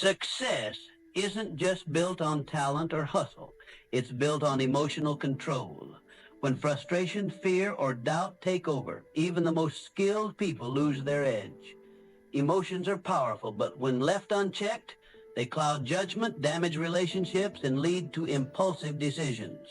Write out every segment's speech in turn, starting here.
Success isn't just built on talent or hustle. It's built on emotional control. When frustration, fear, or doubt take over, even the most skilled people lose their edge. Emotions are powerful, but when left unchecked, they cloud judgment, damage relationships, and lead to impulsive decisions.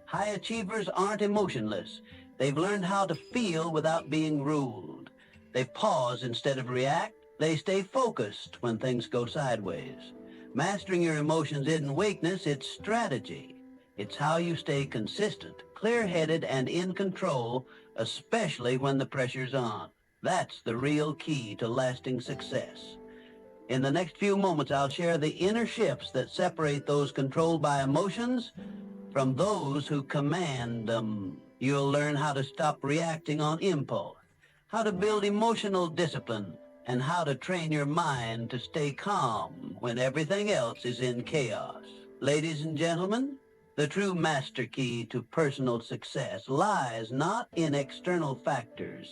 High achievers aren't emotionless. They've learned how to feel without being ruled. They pause instead of react. They stay focused when things go sideways. Mastering your emotions isn't weakness, it's strategy. It's how you stay consistent, clear-headed, and in control, especially when the pressure's on. That's the real key to lasting success. In the next few moments, I'll share the inner shifts that separate those controlled by emotions from those who command them. You'll learn how to stop reacting on impulse, how to build emotional discipline, and how to train your mind to stay calm when everything else is in chaos. Ladies and gentlemen, the true master key to personal success lies not in external factors,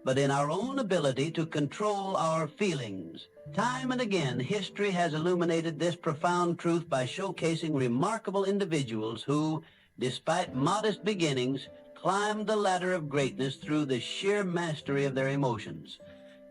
but in our own ability to control our feelings. Time and again, history has illuminated this profound truth by showcasing remarkable individuals who, despite modest beginnings, climbed the ladder of greatness through the sheer mastery of their emotions.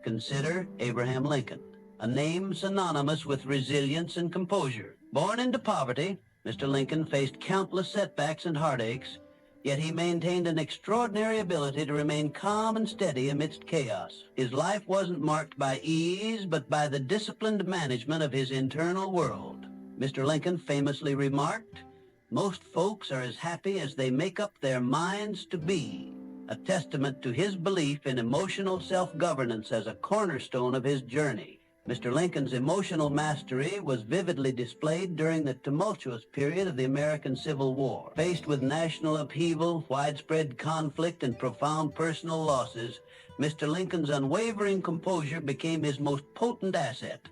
Consider Abraham Lincoln, a name synonymous with resilience and composure. Born into poverty, Mr. Lincoln faced countless setbacks and heartaches, yet he maintained an extraordinary ability to remain calm and steady amidst chaos. His life wasn't marked by ease, but by the disciplined management of his internal world. Mr. Lincoln famously remarked, "Most folks are as happy as they make up their minds to be," a testament to his belief in emotional self-governance as a cornerstone of his journey. Mr. Lincoln's emotional mastery was vividly displayed during the tumultuous period of the American Civil War. Faced with national upheaval, widespread conflict, and profound personal losses, Mr. Lincoln's unwavering composure became his most potent asset.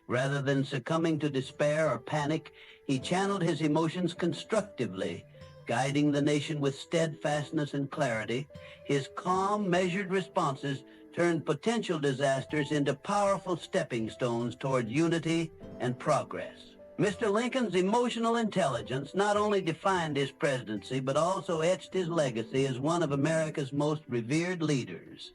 Rather than succumbing to despair or panic, he channeled his emotions constructively, guiding the nation with steadfastness and clarity. His calm, measured responses turned potential disasters into powerful stepping stones toward unity and progress. Mr. Lincoln's emotional intelligence not only defined his presidency, but also etched his legacy as one of America's most revered leaders.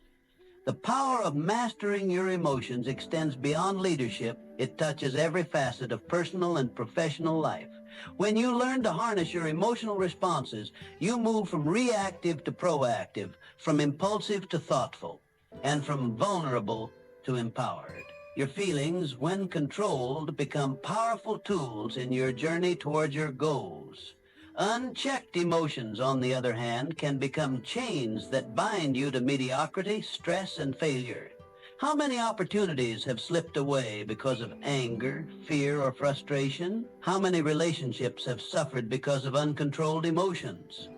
The power of mastering your emotions extends beyond leadership. It touches every facet of personal and professional life. When you learn to harness your emotional responses, you move from reactive to proactive, from impulsive to thoughtful, and from vulnerable to empowered. Your feelings, when controlled, become powerful tools in your journey toward your goals. Unchecked emotions, on the other hand, can become chains that bind you to mediocrity, stress, and failure. How many opportunities have slipped away because of anger, fear, or frustration? How many relationships have suffered because of uncontrolled emotions?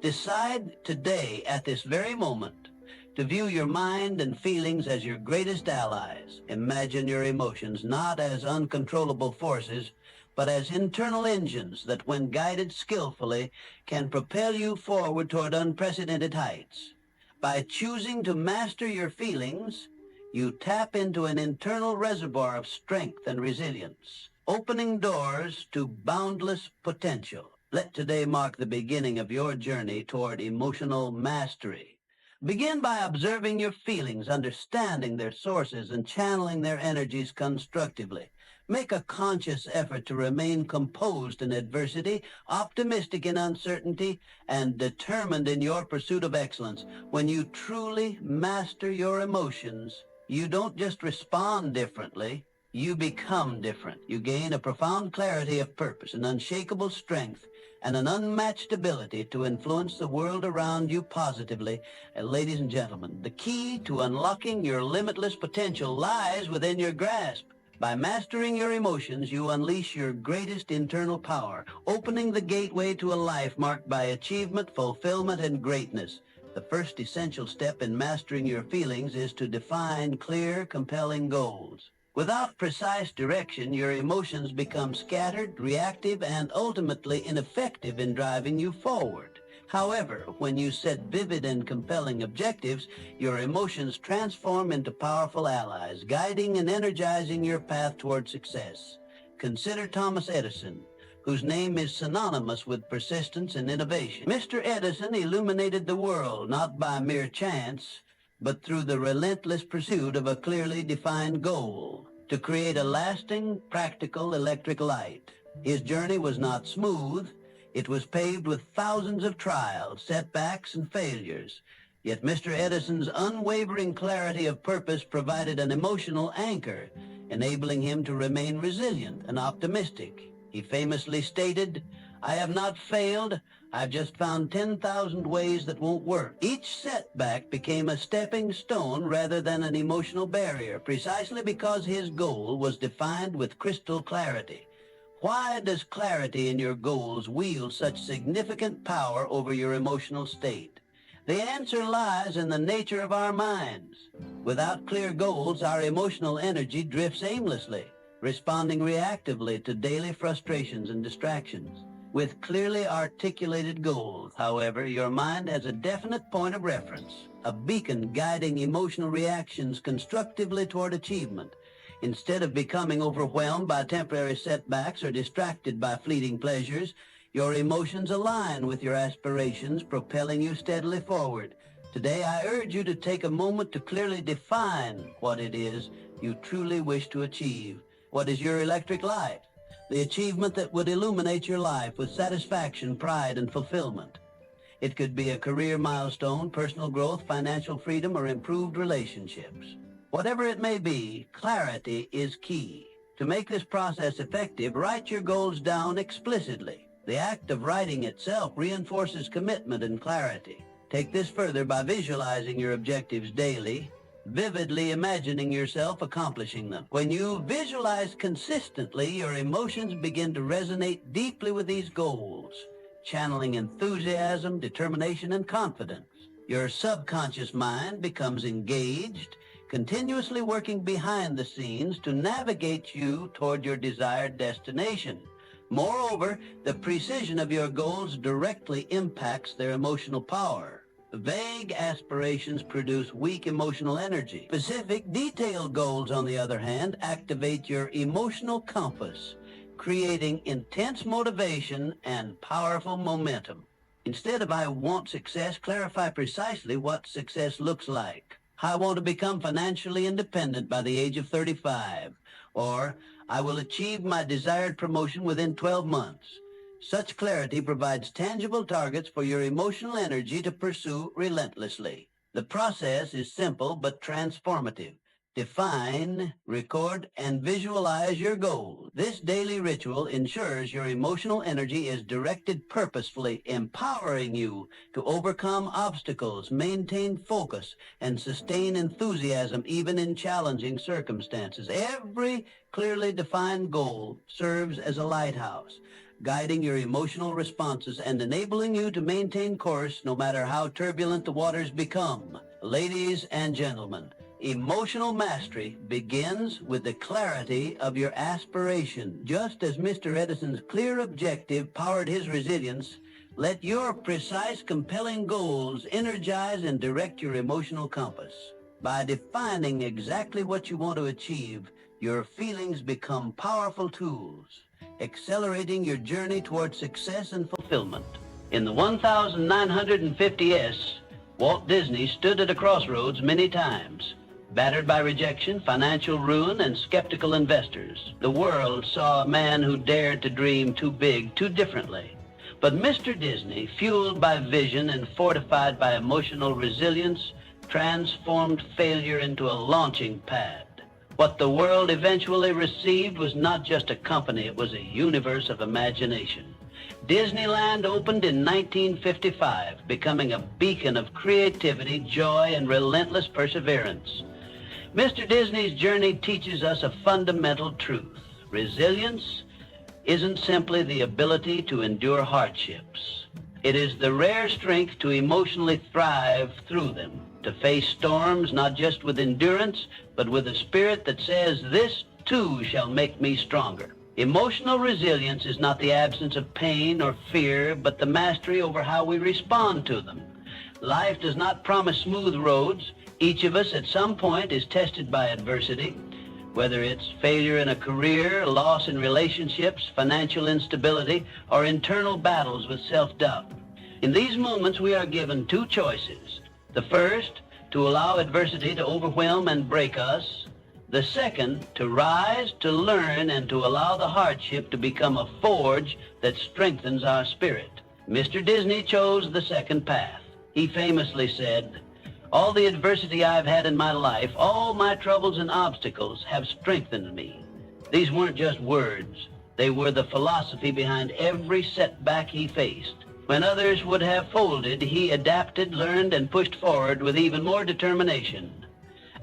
Decide today, at this very moment, to view your mind and feelings as your greatest allies. Imagine your emotions not as uncontrollable forces, but as internal engines that, when guided skillfully, can propel you forward toward unprecedented heights. By choosing to master your feelings, you tap into an internal reservoir of strength and resilience, opening doors to boundless potential. Let today mark the beginning of your journey toward emotional mastery. Begin by observing your feelings, understanding their sources, and channeling their energies constructively. Make a conscious effort to remain composed in adversity, optimistic in uncertainty, and determined in your pursuit of excellence. When you truly master your emotions, you don't just respond differently, you become different. You gain a profound clarity of purpose, an unshakable strength, and an unmatched ability to influence the world around you positively. And ladies and gentlemen, the key to unlocking your limitless potential lies within your grasp. By mastering your emotions, you unleash your greatest internal power, opening the gateway to a life marked by achievement, fulfillment, and greatness. The first essential step in mastering your feelings is to define clear, compelling goals. Without precise direction, your emotions become scattered, reactive, and ultimately ineffective in driving you forward. However, when you set vivid and compelling objectives, your emotions transform into powerful allies, guiding and energizing your path toward success. Consider Thomas Edison, whose name is synonymous with persistence and innovation. Mr. Edison illuminated the world not by mere chance, but through the relentless pursuit of a clearly defined goal, to create a lasting, practical electric light. His journey was not smooth. It was paved with thousands of trials, setbacks, and failures. Yet Mr. Edison's unwavering clarity of purpose provided an emotional anchor, enabling him to remain resilient and optimistic. He famously stated, "I have not failed. I've just found 10,000 ways that won't work." Each setback became a stepping stone rather than an emotional barrier, precisely because his goal was defined with crystal clarity. Why does clarity in your goals wield such significant power over your emotional state? The answer lies in the nature of our minds. Without clear goals, our emotional energy drifts aimlessly, responding reactively to daily frustrations and distractions. With clearly articulated goals, however, your mind has a definite point of reference, a beacon guiding emotional reactions constructively toward achievement. Instead of becoming overwhelmed by temporary setbacks or distracted by fleeting pleasures, your emotions align with your aspirations, propelling you steadily forward. Today, I urge you to take a moment to clearly define what it is you truly wish to achieve. What is your electric light? The achievement that would illuminate your life with satisfaction, pride, and fulfillment. It could be a career milestone, personal growth, financial freedom, or improved relationships. Whatever it may be, clarity is key. To make this process effective, write your goals down explicitly. The act of writing itself reinforces commitment and clarity. Take this further by visualizing your objectives daily, vividly imagining yourself accomplishing them. When you visualize consistently, your emotions begin to resonate deeply with these goals, channeling enthusiasm, determination, and confidence. Your subconscious mind becomes engaged, continuously working behind the scenes to navigate you toward your desired destination. Moreover, the precision of your goals directly impacts their emotional power. Vague aspirations produce weak emotional energy. Specific, detailed goals, on the other hand, activate your emotional compass, creating intense motivation and powerful momentum. Instead of "I want success," clarify precisely what success looks like. "I want to become financially independent by the age of 35, or "I will achieve my desired promotion within 12 months. Such clarity provides tangible targets for your emotional energy to pursue relentlessly. The process is simple but transformative. Define, record, and visualize your goals. This daily ritual ensures your emotional energy is directed purposefully, empowering you to overcome obstacles, maintain focus, and sustain enthusiasm even in challenging circumstances. Every clearly defined goal serves as a lighthouse, guiding your emotional responses and enabling you to maintain course no matter how turbulent the waters become. Ladies and gentlemen, emotional mastery begins with the clarity of your aspiration. Just as Mr. Edison's clear objective powered his resilience, let your precise, compelling goals energize and direct your emotional compass. By defining exactly what you want to achieve, your feelings become powerful tools, accelerating your journey toward success and fulfillment. In the 1950s, Walt Disney stood at a crossroads many times. Battered by rejection, financial ruin, and skeptical investors, the world saw a man who dared to dream too big, too differently. But Mr. Disney, fueled by vision and fortified by emotional resilience, transformed failure into a launching pad. What the world eventually received was not just a company, it was a universe of imagination. Disneyland opened in 1955, becoming a beacon of creativity, joy, and relentless perseverance. Mr. Disney's journey teaches us a fundamental truth. Resilience isn't simply the ability to endure hardships. It is the rare strength to emotionally thrive through them, to face storms not just with endurance, but with a spirit that says, "This too shall make me stronger." Emotional resilience is not the absence of pain or fear, but the mastery over how we respond to them. Life does not promise smooth roads. Each of us at some point is tested by adversity, whether it's failure in a career, loss in relationships, financial instability, or internal battles with self-doubt. In these moments, we are given two choices. The first, to allow adversity to overwhelm and break us. The second, to rise, to learn, and to allow the hardship to become a forge that strengthens our spirit. Mr. Disney chose the second path. He famously said, "All the adversity I've had in my life, all my troubles and obstacles have strengthened me." These weren't just words. They were the philosophy behind every setback he faced. When others would have folded, he adapted, learned, and pushed forward with even more determination.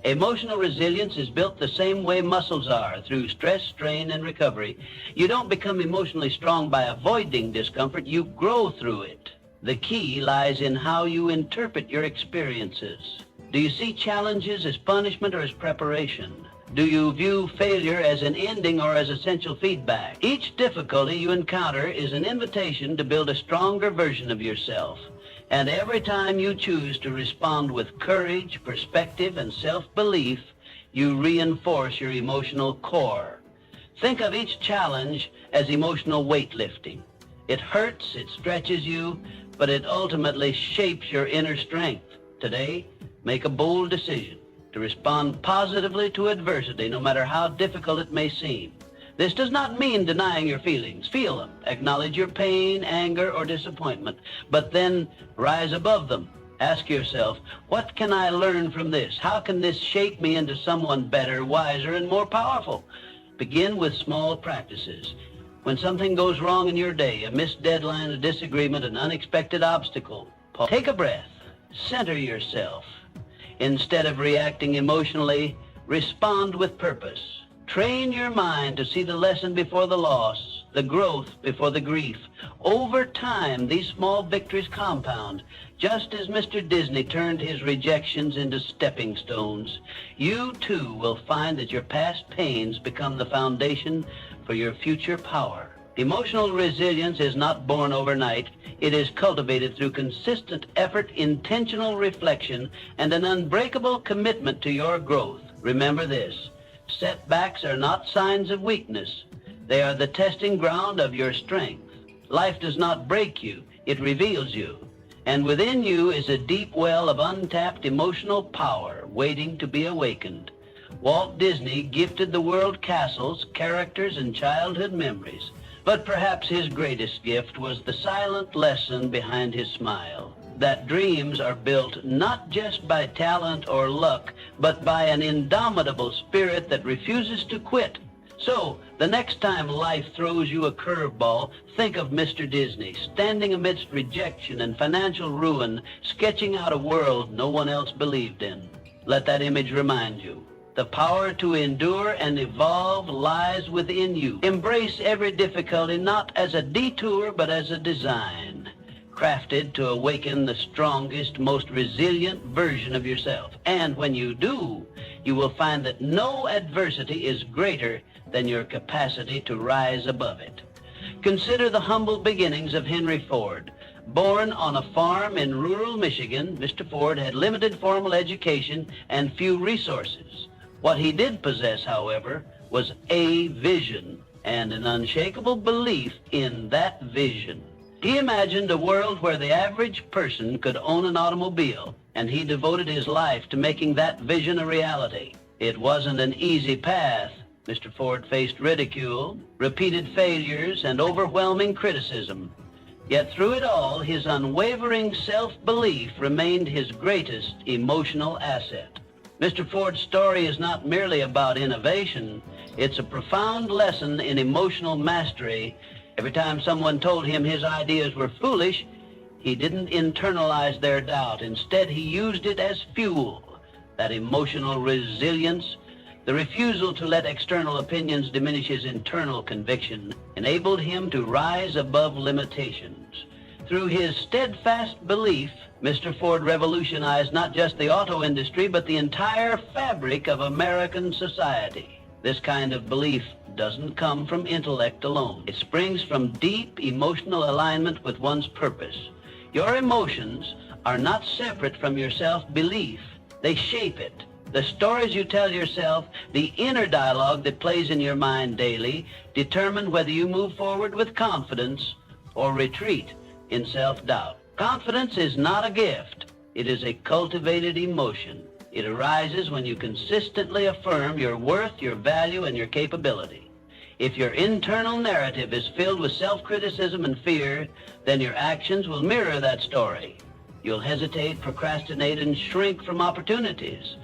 Emotional resilience is built the same way muscles are, through stress, strain, and recovery. You don't become emotionally strong by avoiding discomfort. You grow through it. The key lies in how you interpret your experiences. Do you see challenges as punishment or as preparation? Do you view failure as an ending or as essential feedback? Each difficulty you encounter is an invitation to build a stronger version of yourself. And every time you choose to respond with courage, perspective, and self-belief, you reinforce your emotional core. Think of each challenge as emotional weightlifting. It hurts, it stretches you, but it ultimately shapes your inner strength. Today, make a bold decision to respond positively to adversity, no matter how difficult it may seem. This does not mean denying your feelings. Feel them. Acknowledge your pain, anger, or disappointment, but then rise above them. Ask yourself, what can I learn from this? How can this shape me into someone better, wiser, and more powerful? Begin with small practices. When something goes wrong in your day, a missed deadline, a disagreement, an unexpected obstacle, take a breath. Center yourself. Instead of reacting emotionally, respond with purpose. Train your mind to see the lesson before the loss, the growth before the grief. Over time, these small victories compound. Just as Mr. Disney turned his rejections into stepping stones, you too will find that your past pains become the foundation for your future power. Emotional resilience is not born overnight. It is cultivated through consistent effort, intentional reflection, and an unbreakable commitment to your growth. Remember this. Setbacks are not signs of weakness. They are the testing ground of your strength. Life does not break you, it reveals you. And within you is a deep well of untapped emotional power waiting to be awakened. Walt Disney gifted the world castles, characters, and childhood memories. But perhaps his greatest gift was the silent lesson behind his smile. That dreams are built not just by talent or luck, but by an indomitable spirit that refuses to quit. So, the next time life throws you a curveball, think of Mr. Disney, standing amidst rejection and financial ruin, sketching out a world no one else believed in. Let that image remind you. The power to endure and evolve lies within you. Embrace every difficulty not as a detour, but as a design, crafted to awaken the strongest, most resilient version of yourself. And when you do, you will find that no adversity is greater than your capacity to rise above it. Consider the humble beginnings of Henry Ford. Born on a farm in rural Michigan, Mr. Ford had limited formal education and few resources. What he did possess, however, was a vision and an unshakable belief in that vision. He imagined a world where the average person could own an automobile, and he devoted his life to making that vision a reality. It wasn't an easy path. Mr. Ford faced ridicule, repeated failures, and overwhelming criticism. Yet through it all, his unwavering self-belief remained his greatest emotional asset. Mr. Ford's story is not merely about innovation. It's a profound lesson in emotional mastery. Every time someone told him his ideas were foolish, he didn't internalize their doubt. Instead, he used it as fuel. That emotional resilience, the refusal to let external opinions diminish his internal conviction, enabled him to rise above limitations. Through his steadfast belief, Mr. Ford revolutionized not just the auto industry, but the entire fabric of American society. This kind of belief doesn't come from intellect alone. It springs from deep emotional alignment with one's purpose. Your emotions are not separate from your self-belief. They shape it. The stories you tell yourself, the inner dialogue that plays in your mind daily, determine whether you move forward with confidence or retreat in self-doubt. Confidence is not a gift. It is a cultivated emotion. It arises when you consistently affirm your worth, your value, and your capability. If your internal narrative is filled with self-criticism and fear, then your actions will mirror that story. You'll hesitate, procrastinate, and shrink from opportunities.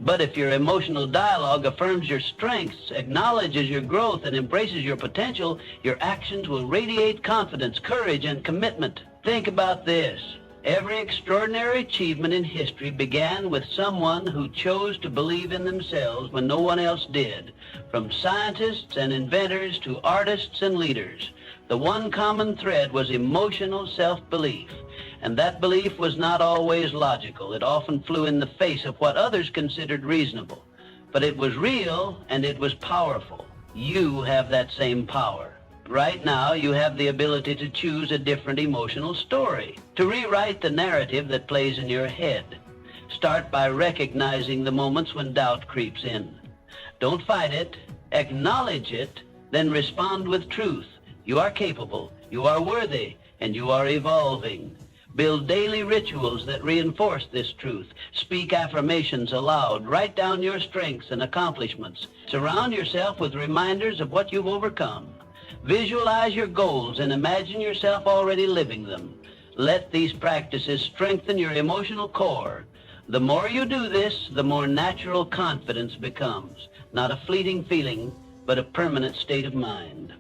But if your emotional dialogue affirms your strengths, acknowledges your growth, and embraces your potential, your actions will radiate confidence, courage, and commitment. Think about this. Every extraordinary achievement in history began with someone who chose to believe in themselves when no one else did. From scientists and inventors to artists and leaders, the one common thread was emotional self-belief. And that belief was not always logical. It often flew in the face of what others considered reasonable. But it was real and it was powerful. You have that same power. Right now, you have the ability to choose a different emotional story, to rewrite the narrative that plays in your head. Start by recognizing the moments when doubt creeps in. Don't fight it, acknowledge it, then respond with truth. You are capable, you are worthy, and you are evolving. Build daily rituals that reinforce this truth. Speak affirmations aloud. Write down your strengths and accomplishments. Surround yourself with reminders of what you've overcome. Visualize your goals and imagine yourself already living them. Let these practices strengthen your emotional core. The more you do this, the more natural confidence becomes. Not a fleeting feeling, but a permanent state of mind.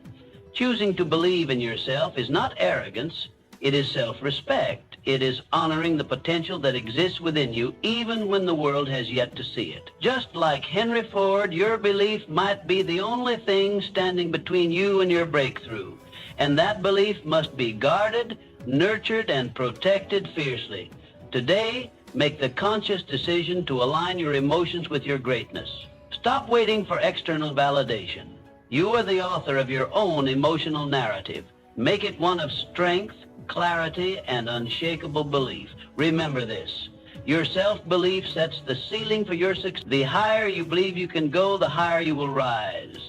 Choosing to believe in yourself is not arrogance. It is self-respect. It is honoring the potential that exists within you, even when the world has yet to see it. Just like Henry Ford, your belief might be the only thing standing between you and your breakthrough. And that belief must be guarded, nurtured, and protected fiercely. Today, make the conscious decision to align your emotions with your greatness. Stop waiting for external validation. You are the author of your own emotional narrative. Make it one of strength, clarity, and unshakable belief. Remember this. Your self-belief sets the ceiling for your success. The higher you believe you can go, the higher you will rise.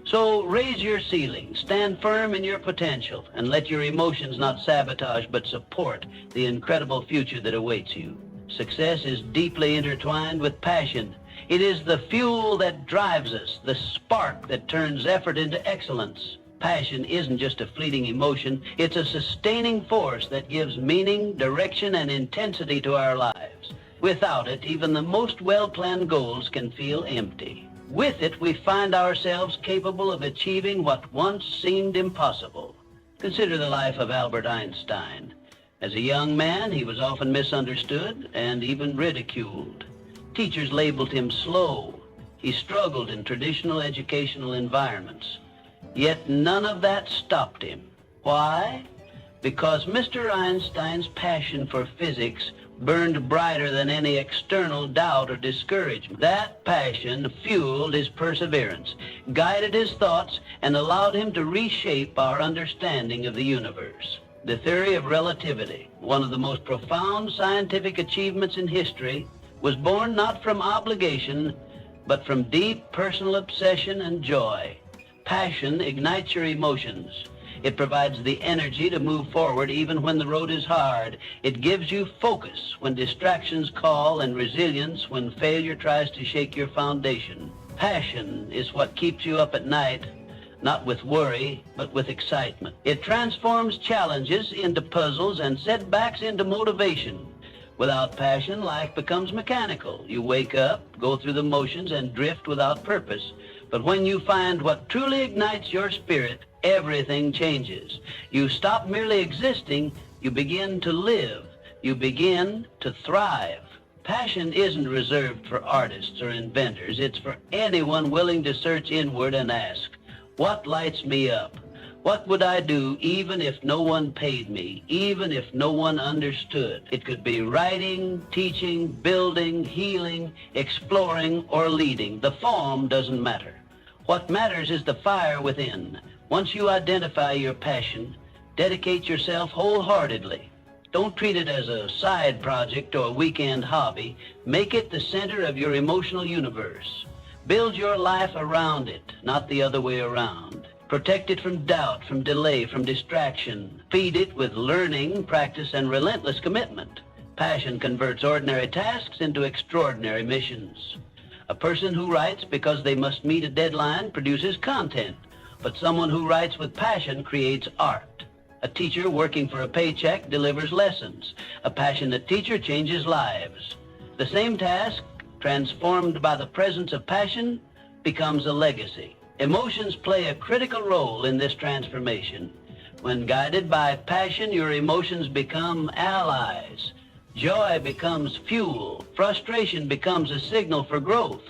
So raise your ceiling, stand firm in your potential, and let your emotions not sabotage but support the incredible future that awaits you. Success is deeply intertwined with passion. It is the fuel that drives us, the spark that turns effort into excellence. Passion isn't just a fleeting emotion, it's a sustaining force that gives meaning, direction, and intensity to our lives. Without it, even the most well-planned goals can feel empty. With it, we find ourselves capable of achieving what once seemed impossible. Consider the life of Albert Einstein. As a young man, he was often misunderstood and even ridiculed. Teachers labeled him slow. He struggled in traditional educational environments. Yet none of that stopped him. Why? Because Mr. Einstein's passion for physics burned brighter than any external doubt or discouragement. That passion fueled his perseverance, guided his thoughts, and allowed him to reshape our understanding of the universe. The theory of relativity, one of the most profound scientific achievements in history, was born not from obligation, but from deep personal obsession and joy. Passion ignites your emotions. It provides the energy to move forward even when the road is hard. It gives you focus when distractions call and resilience when failure tries to shake your foundation. Passion is what keeps you up at night, not with worry, but with excitement. It transforms challenges into puzzles and setbacks into motivation. Without passion, life becomes mechanical. You wake up, go through the motions, and drift without purpose. But when you find what truly ignites your spirit, everything changes. You stop merely existing, you begin to live. You begin to thrive. Passion isn't reserved for artists or inventors. It's for anyone willing to search inward and ask, what lights me up? What would I do even if no one paid me, even if no one understood? It could be writing, teaching, building, healing, exploring, or leading. The form doesn't matter. What matters is the fire within. Once you identify your passion, dedicate yourself wholeheartedly. Don't treat it as a side project or a weekend hobby. Make it the center of your emotional universe. Build your life around it, not the other way around. Protect it from doubt, from delay, from distraction. Feed it with learning, practice, and relentless commitment. Passion converts ordinary tasks into extraordinary missions. A person who writes because they must meet a deadline produces content, but someone who writes with passion creates art. A teacher working for a paycheck delivers lessons. A passionate teacher changes lives. The same task, transformed by the presence of passion, becomes a legacy. Emotions play a critical role in this transformation. When guided by passion, your emotions become allies. Joy becomes fuel. Frustration becomes a signal for growth.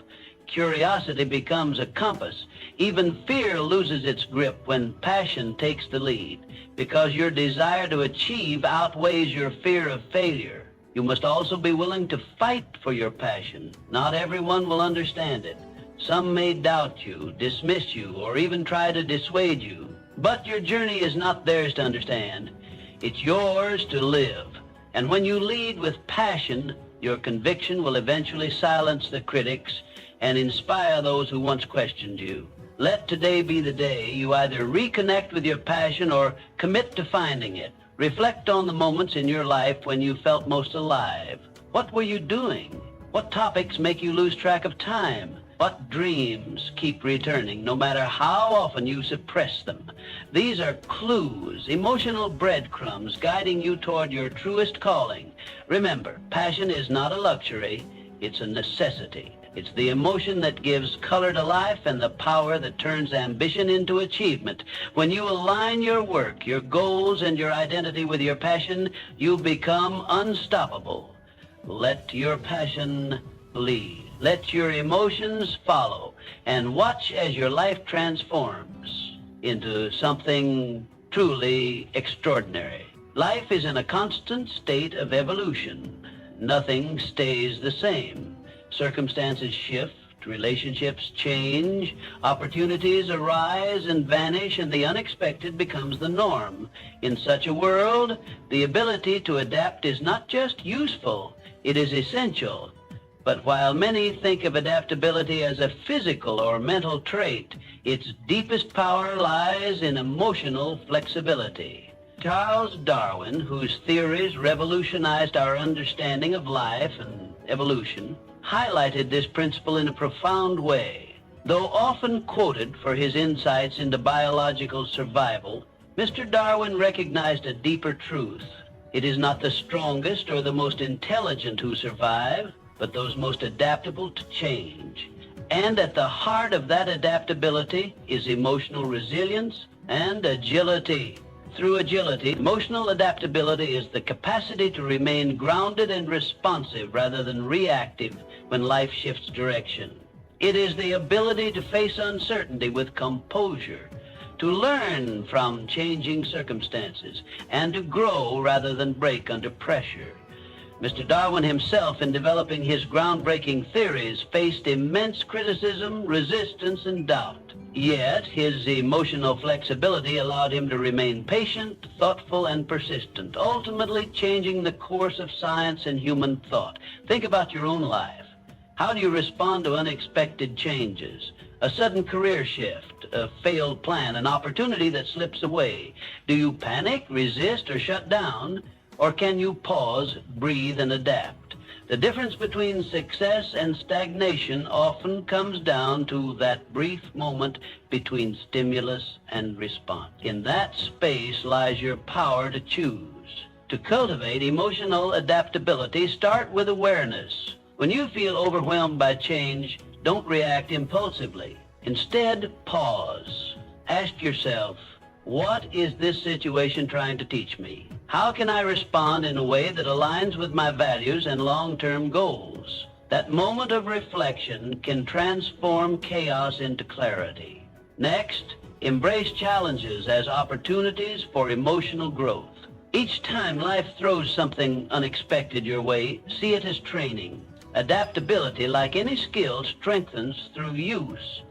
Curiosity becomes a compass. Even fear loses its grip when passion takes the lead, because your desire to achieve outweighs your fear of failure. You must also be willing to fight for your passion. Not everyone will understand it. Some may doubt you, dismiss you, or even try to dissuade you. But your journey is not theirs to understand. It's yours to live. And when you lead with passion, your conviction will eventually silence the critics and inspire those who once questioned you. Let today be the day you either reconnect with your passion or commit to finding it. Reflect on the moments in your life when you felt most alive. What were you doing? What topics make you lose track of time? What dreams keep returning, no matter how often you suppress them? These are clues, emotional breadcrumbs guiding you toward your truest calling. Remember, passion is not a luxury, it's a necessity. It's the emotion that gives color to life and the power that turns ambition into achievement. When you align your work, your goals, and your identity with your passion, you become unstoppable. Let your passion lead. Let your emotions follow, and watch as your life transforms into something truly extraordinary. Life is in a constant state of evolution. Nothing stays the same. Circumstances shift, relationships change, opportunities arise and vanish, and the unexpected becomes the norm. In such a world, the ability to adapt is not just useful, it is essential. But while many think of adaptability as a physical or mental trait, its deepest power lies in emotional flexibility. Charles Darwin, whose theories revolutionized our understanding of life and evolution, highlighted this principle in a profound way. Though often quoted for his insights into biological survival, Mr. Darwin recognized a deeper truth. It is not the strongest or the most intelligent who survive, but those most adaptable to change. And at the heart of that adaptability is emotional resilience and agility. Through agility, emotional adaptability is the capacity to remain grounded and responsive rather than reactive when life shifts direction. It is the ability to face uncertainty with composure, to learn from changing circumstances, and to grow rather than break under pressure. Mr. Darwin himself, in developing his groundbreaking theories, faced immense criticism, resistance, and doubt. Yet, his emotional flexibility allowed him to remain patient, thoughtful, and persistent, ultimately changing the course of science and human thought. Think about your own life. How do you respond to unexpected changes? A sudden career shift, a failed plan, an opportunity that slips away. Do you panic, resist, or shut down? Or can you pause, breathe, and adapt? The difference between success and stagnation often comes down to that brief moment between stimulus and response. In that space lies your power to choose. To cultivate emotional adaptability, start with awareness. When you feel overwhelmed by change, don't react impulsively. Instead, pause. Ask yourself, what is this situation trying to teach me? How can I respond in a way that aligns with my values and long-term goals? That moment of reflection can transform chaos into clarity. Next, embrace challenges as opportunities for emotional growth. Each time life throws something unexpected your way, see it as training. Adaptability, like any skill, strengthens through use.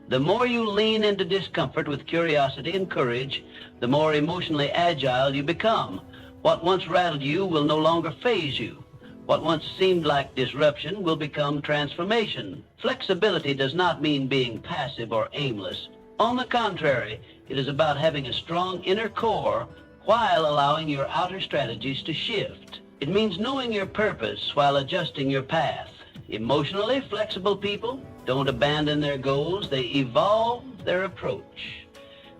The more you lean into discomfort with curiosity and courage, the more emotionally agile you become. What once rattled you will no longer faze you. What once seemed like disruption will become transformation. Flexibility does not mean being passive or aimless. On the contrary, it is about having a strong inner core while allowing your outer strategies to shift. It means knowing your purpose while adjusting your path. Emotionally flexible people don't abandon their goals, they evolve their approach.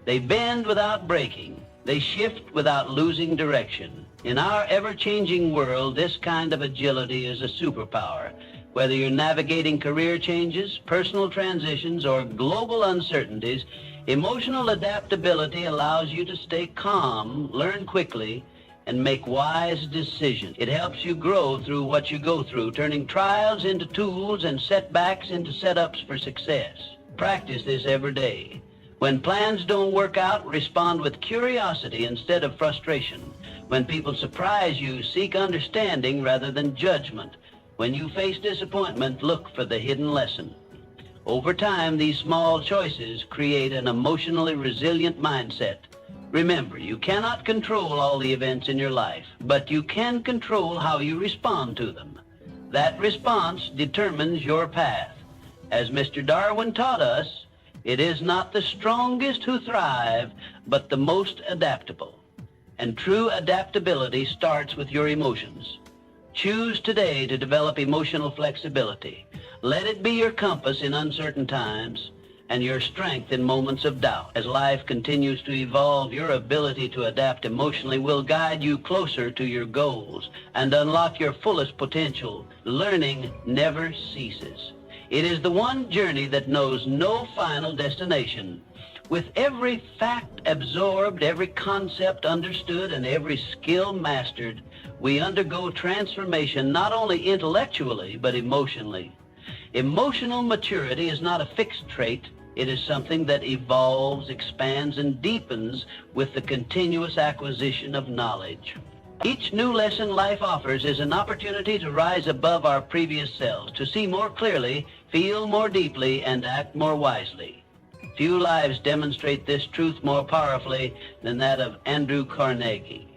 They bend without breaking. They shift without losing direction. In our ever-changing world, this kind of agility is a superpower. Whether you're navigating career changes, personal transitions, or global uncertainties, emotional adaptability allows you to stay calm, learn quickly, and make wise decisions. It helps you grow through what you go through, turning trials into tools and setbacks into setups for success. Practice this every day. When plans don't work out, respond with curiosity instead of frustration. When people surprise you, seek understanding rather than judgment. When you face disappointment, look for the hidden lesson. Over time, these small choices create an emotionally resilient mindset. Remember, you cannot control all the events in your life, but you can control how you respond to them. That response determines your path. As Mr. Darwin taught us, it is not the strongest who thrive, but the most adaptable. And true adaptability starts with your emotions. Choose today to develop emotional flexibility. Let it be your compass in uncertain times and your strength in moments of doubt. As life continues to evolve, your ability to adapt emotionally will guide you closer to your goals and unlock your fullest potential. Learning never ceases. It is the one journey that knows no final destination. With every fact absorbed, every concept understood, and every skill mastered, we undergo transformation not only intellectually, but emotionally. Emotional maturity is not a fixed trait. It is something that evolves, expands, and deepens with the continuous acquisition of knowledge. Each new lesson life offers is an opportunity to rise above our previous selves, to see more clearly, feel more deeply, and act more wisely. Few lives demonstrate this truth more powerfully than that of Andrew Carnegie.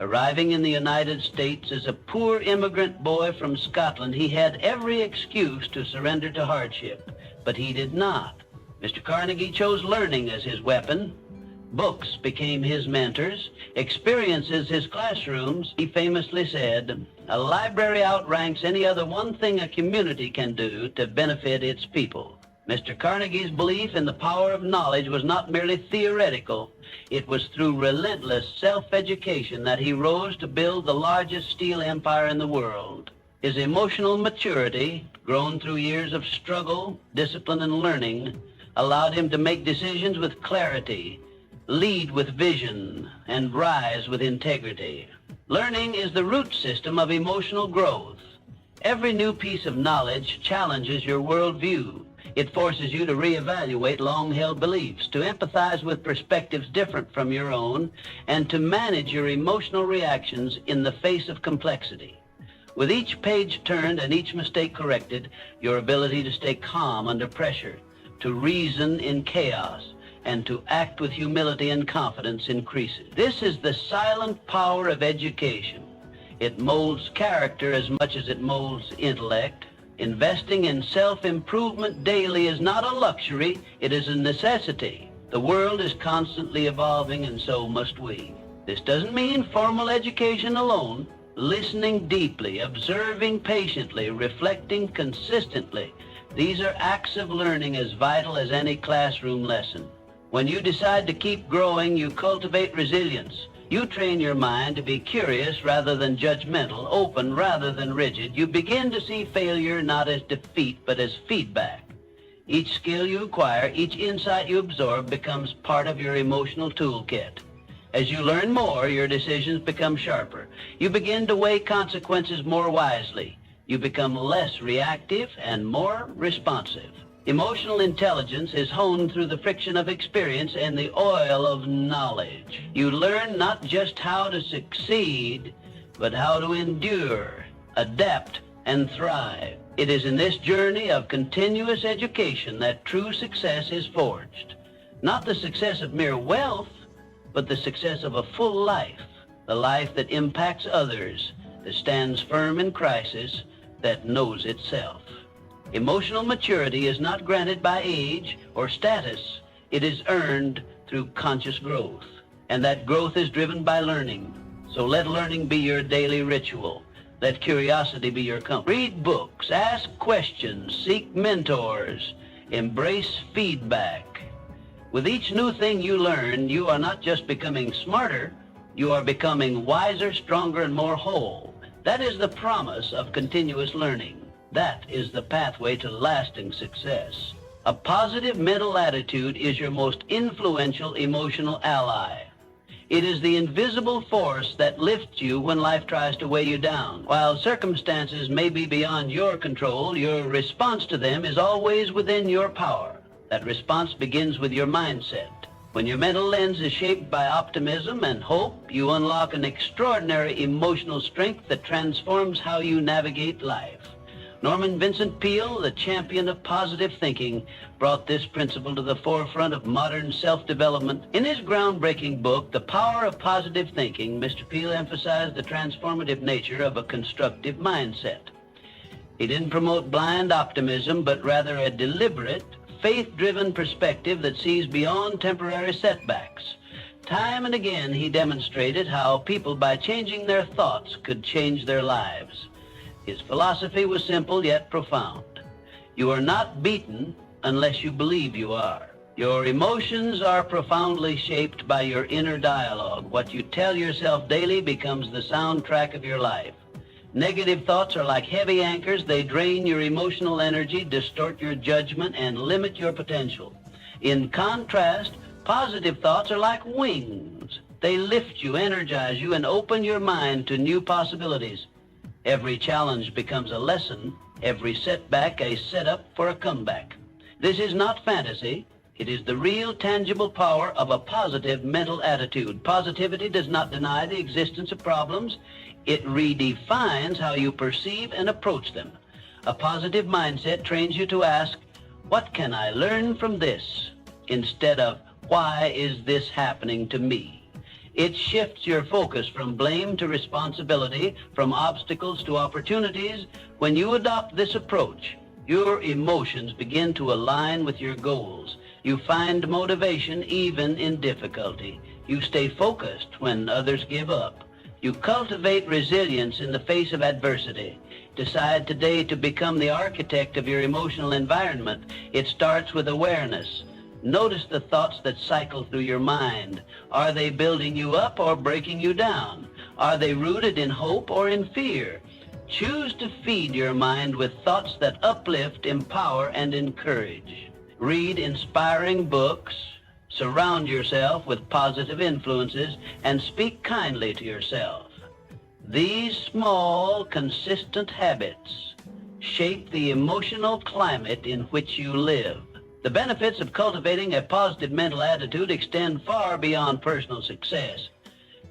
Arriving in the United States as a poor immigrant boy from Scotland, he had every excuse to surrender to hardship, but he did not. Mr. Carnegie chose learning as his weapon. Books became his mentors, experiences his classrooms. He famously said, "A library outranks any other one thing a community can do to benefit its people." Mr. Carnegie's belief in the power of knowledge was not merely theoretical. It was through relentless self-education that he rose to build the largest steel empire in the world. His emotional maturity, grown through years of struggle, discipline, and learning, allowed him to make decisions with clarity, lead with vision, and rise with integrity. Learning is the root system of emotional growth. Every new piece of knowledge challenges your worldview. It forces you to reevaluate long-held beliefs, to empathize with perspectives different from your own, and to manage your emotional reactions in the face of complexity. With each page turned and each mistake corrected, your ability to stay calm under pressure, to reason in chaos, and to act with humility and confidence increases. This is the silent power of education. It molds character as much as it molds intellect. Investing in self-improvement daily is not a luxury, it is a necessity. The world is constantly evolving, and so must we. This doesn't mean formal education alone. Listening deeply, observing patiently, reflecting consistently. These are acts of learning as vital as any classroom lesson. When you decide to keep growing, you cultivate resilience. You train your mind to be curious rather than judgmental, open rather than rigid. You begin to see failure not as defeat, but as feedback. Each skill you acquire, each insight you absorb becomes part of your emotional toolkit. As you learn more, your decisions become sharper. You begin to weigh consequences more wisely. You become less reactive and more responsive. Emotional intelligence is honed through the friction of experience and the oil of knowledge. You learn not just how to succeed, but how to endure, adapt, and thrive. It is in this journey of continuous education that true success is forged. Not the success of mere wealth, but the success of a full life, the life that impacts others, that stands firm in crisis, that knows itself. Emotional maturity is not granted by age or status. It is earned through conscious growth, and that growth is driven by learning. So let learning be your daily ritual. Let curiosity be your company. Read books, ask questions, seek mentors, embrace feedback. With each new thing you learn, you are not just becoming smarter, you are becoming wiser, stronger, and more whole. That is the promise of continuous learning. That is the pathway to lasting success. A positive mental attitude is your most influential emotional ally. It is the invisible force that lifts you when life tries to weigh you down. While circumstances may be beyond your control, your response to them is always within your power. That response begins with your mindset. When your mental lens is shaped by optimism and hope, you unlock an extraordinary emotional strength that transforms how you navigate life. Norman Vincent Peale, the champion of positive thinking, brought this principle to the forefront of modern self-development. In his groundbreaking book, The Power of Positive Thinking, Mr. Peale emphasized the transformative nature of a constructive mindset. He didn't promote blind optimism, but rather a deliberate, faith-driven perspective that sees beyond temporary setbacks. Time and again, he demonstrated how people, by changing their thoughts, could change their lives. His philosophy was simple yet profound. You are not beaten unless you believe you are. Your emotions are profoundly shaped by your inner dialogue. What you tell yourself daily becomes the soundtrack of your life. Negative thoughts are like heavy anchors. They drain your emotional energy, distort your judgment, and limit your potential. In contrast, positive thoughts are like wings. They lift you, energize you, and open your mind to new possibilities. Every challenge becomes a lesson, every setback a setup for a comeback. This is not fantasy. It is the real, tangible power of a positive mental attitude. Positivity does not deny the existence of problems. It redefines how you perceive and approach them. A positive mindset trains you to ask, what can I learn from this? Instead of, why is this happening to me? It shifts your focus from blame to responsibility, from obstacles to opportunities. When you adopt this approach, your emotions begin to align with your goals. You find motivation even in difficulty. You stay focused when others give up. You cultivate resilience in the face of adversity. Decide today to become the architect of your emotional environment. It starts with awareness. Notice the thoughts that cycle through your mind. Are they building you up or breaking you down? Are they rooted in hope or in fear? Choose to feed your mind with thoughts that uplift, empower, and encourage. Read inspiring books, surround yourself with positive influences, and speak kindly to yourself. These small, consistent habits shape the emotional climate in which you live. The benefits of cultivating a positive mental attitude extend far beyond personal success.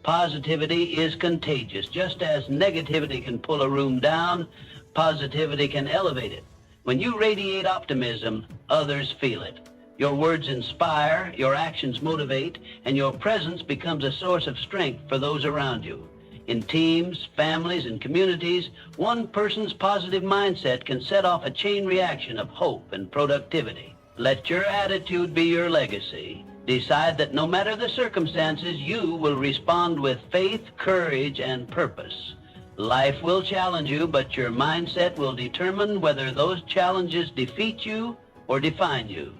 Positivity is contagious. Just as negativity can pull a room down, positivity can elevate it. When you radiate optimism, others feel it. Your words inspire, your actions motivate, and your presence becomes a source of strength for those around you. In teams, families, and communities, one person's positive mindset can set off a chain reaction of hope and productivity. Let your attitude be your legacy. Decide that no matter the circumstances, you will respond with faith, courage, and purpose. Life will challenge you, but your mindset will determine whether those challenges defeat you or define you.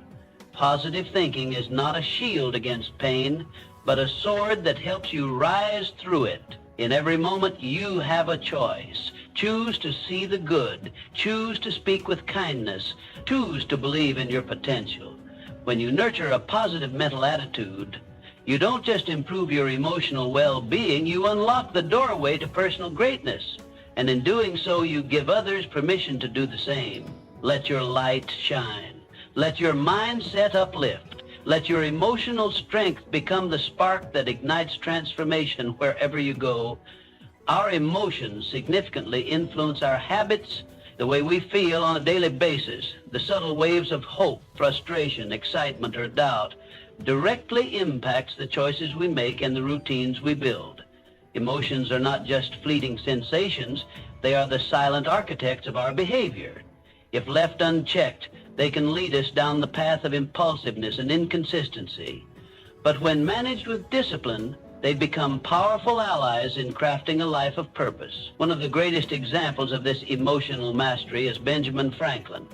Positive thinking is not a shield against pain, but a sword that helps you rise through it. In every moment, you have a choice. Choose to see the good. Choose to speak with kindness. Choose to believe in your potential. When you nurture a positive mental attitude, you don't just improve your emotional well-being, you unlock the doorway to personal greatness. And in doing so, you give others permission to do the same. Let your light shine. Let your mindset uplift. Let your emotional strength become the spark that ignites transformation wherever you go. Our emotions significantly influence our habits, the way we feel on a daily basis. The subtle waves of hope, frustration, excitement, or doubt directly impacts the choices we make and the routines we build. Emotions are not just fleeting sensations, they are the silent architects of our behavior. If left unchecked, they can lead us down the path of impulsiveness and inconsistency. But when managed with discipline, they become powerful allies in crafting a life of purpose. One of the greatest examples of this emotional mastery is Benjamin Franklin.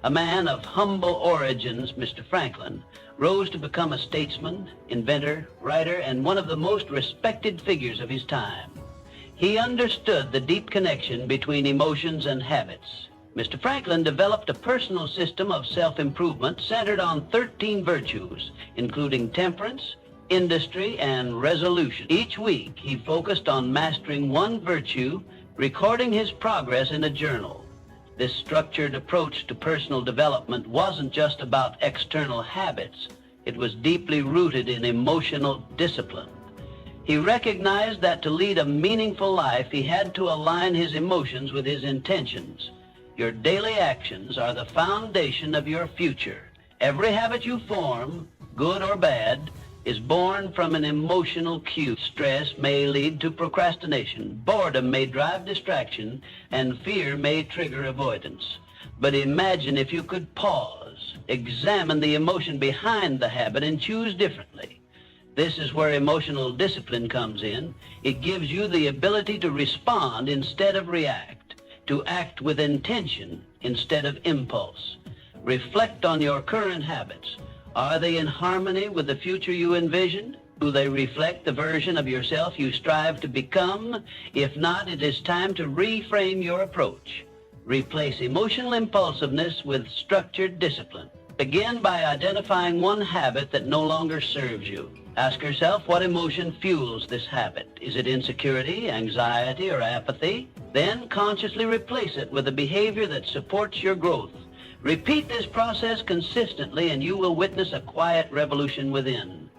A man of humble origins, Mr. Franklin rose to become a statesman, inventor, writer, and one of the most respected figures of his time. He understood the deep connection between emotions and habits. Mr. Franklin developed a personal system of self-improvement centered on 13 virtues, including temperance, industry, and resolution. Each week, he focused on mastering one virtue, recording his progress in a journal. This structured approach to personal development wasn't just about external habits. It was deeply rooted in emotional discipline. He recognized that to lead a meaningful life, he had to align his emotions with his intentions. Your daily actions are the foundation of your future. Every habit you form, good or bad, is born from an emotional cue. Stress may lead to procrastination, boredom may drive distraction, and fear may trigger avoidance. But imagine if you could pause, examine the emotion behind the habit, and choose differently. This is where emotional discipline comes in. It gives you the ability to respond instead of react, to act with intention instead of impulse. Reflect on your current habits. Are they in harmony with the future you envision? Do they reflect the version of yourself you strive to become? If not, it is time to reframe your approach. Replace emotional impulsiveness with structured discipline. Begin by identifying one habit that no longer serves you. Ask yourself what emotion fuels this habit. Is it insecurity, anxiety, or apathy? Then consciously replace it with a behavior that supports your growth. Repeat this process consistently and you will witness a quiet revolution within.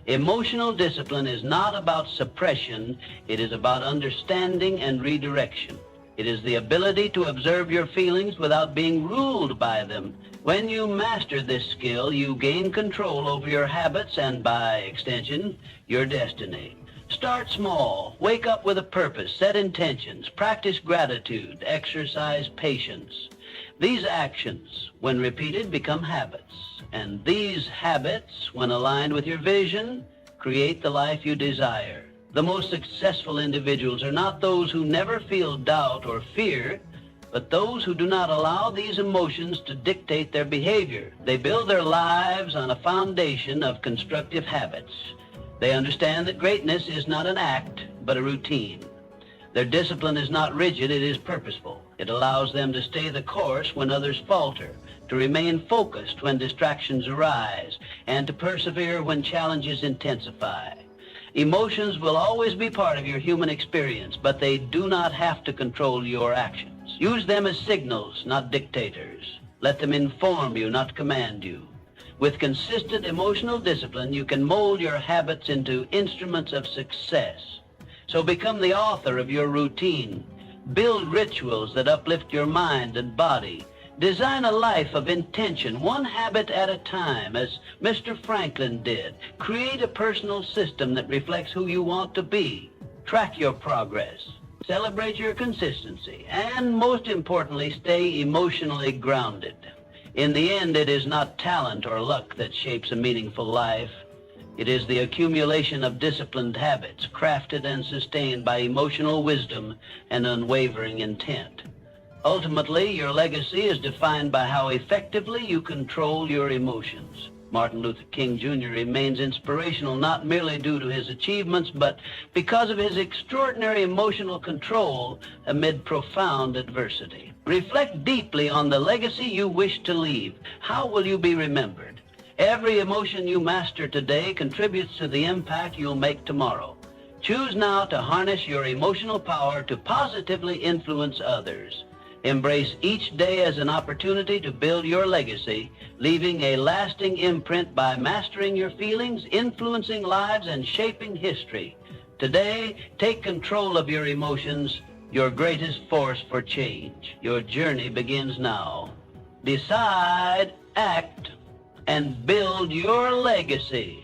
Emotional discipline is not about suppression, it is about understanding and redirection. It is the ability to observe your feelings without being ruled by them. When you master this skill, you gain control over your habits and, by extension, your destiny. Start small, wake up with a purpose, set intentions, practice gratitude, exercise patience. These actions, when repeated, become habits. And these habits, when aligned with your vision, create the life you desire. The most successful individuals are not those who never feel doubt or fear, but those who do not allow these emotions to dictate their behavior. They build their lives on a foundation of constructive habits. They understand that greatness is not an act, but a routine. Their discipline is not rigid, it is purposeful. It allows them to stay the course when others falter, to remain focused when distractions arise, and to persevere when challenges intensify. Emotions will always be part of your human experience, but they do not have to control your actions. Use them as signals, not dictators. Let them inform you, not command you. With consistent emotional discipline, you can mold your habits into instruments of success. So become the author of your routine. Build rituals that uplift your mind and body. Design a life of intention, one habit at a time, as Mr. Franklin did. Create a personal system that reflects who you want to be. Track your progress. Celebrate your consistency. And most importantly, stay emotionally grounded. In the end, it is not talent or luck that shapes a meaningful life. It is the accumulation of disciplined habits, crafted and sustained by emotional wisdom and unwavering intent. Ultimately, your legacy is defined by how effectively you control your emotions. Martin Luther King Jr. remains inspirational not merely due to his achievements, but because of his extraordinary emotional control amid profound adversity. Reflect deeply on the legacy you wish to leave. How will you be remembered? Every emotion you master today contributes to the impact you'll make tomorrow. Choose now to harness your emotional power to positively influence others. Embrace each day as an opportunity to build your legacy, leaving a lasting imprint by mastering your feelings, influencing lives, and shaping history. Today, take control of your emotions, your greatest force for change. Your journey begins now. Decide, act, and build your legacy.